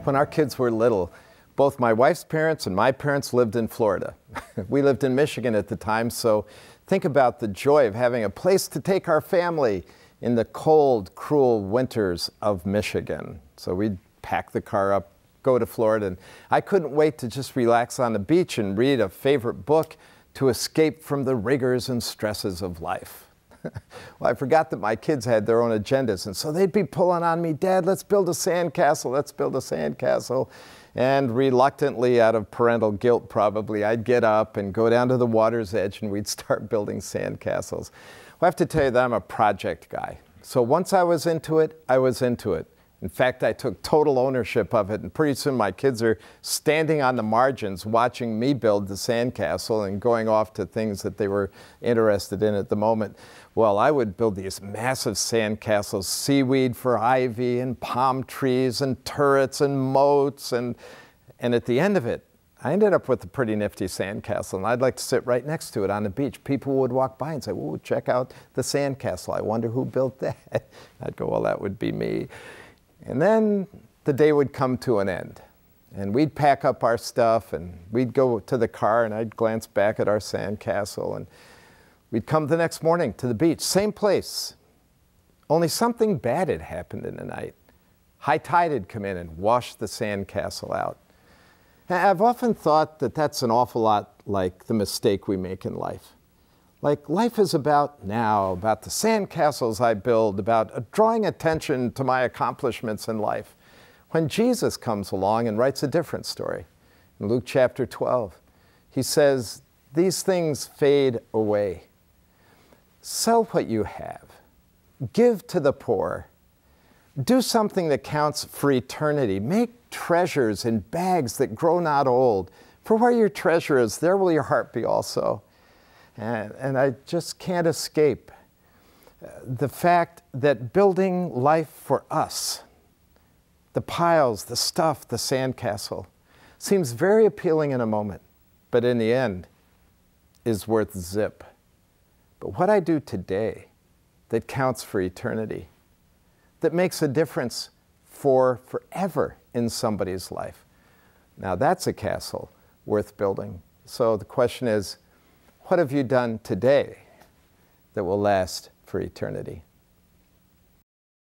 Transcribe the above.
When our kids were little, both my wife's parents and my parents lived in Florida. We lived in Michigan at the time, so think about the joy of having a place to take our family in the cold, cruel winters of Michigan. So we'd pack the car up, go to Florida, and I couldn't wait to just relax on the beach and read a favorite book to escape from the rigors and stresses of life. Well, I forgot that my kids had their own agendas, and so they'd be pulling on me, "Dad, let's build a sandcastle, let's build a sandcastle." And reluctantly, out of parental guilt probably, I'd get up and go down to the water's edge and we'd start building sandcastles. Well, I have to tell you that I'm a project guy. So once I was into it, I was into it. In fact, I took total ownership of it, and pretty soon my kids are standing on the margins watching me build the sandcastle and going off to things that they were interested in at the moment. Well, I would build these massive sandcastles, seaweed for ivy and palm trees and turrets and moats, and at the end of it, I ended up with a pretty nifty sandcastle, and I'd like to sit right next to it on the beach. People would walk by and say, "Ooh, check out the sandcastle. I wonder who built that." I'd go, "Well, that would be me." And then the day would come to an end, and we'd pack up our stuff and we'd go to the car, and I'd glance back at our sandcastle, and we'd come the next morning to the beach, same place, only something bad had happened in the night. High tide had come in and washed the sandcastle out. And I've often thought that that's an awful lot like the mistake we make in life. Like, life is about now, about the sandcastles I build, about drawing attention to my accomplishments in life. When Jesus comes along and writes a different story, in Luke chapter 12, he says, "These things fade away. Sell what you have. Give to the poor. Do something that counts for eternity. Make treasures in bags that grow not old. For where your treasure is, there will your heart be also." And I just can't escape the fact that building life for us, the piles, the stuff, the sandcastle, seems very appealing in a moment, but in the end is worth zip. But what I do today that counts for eternity, that makes a difference for forever in somebody's life, now that's a castle worth building. So the question is, what have you done today that will last for eternity?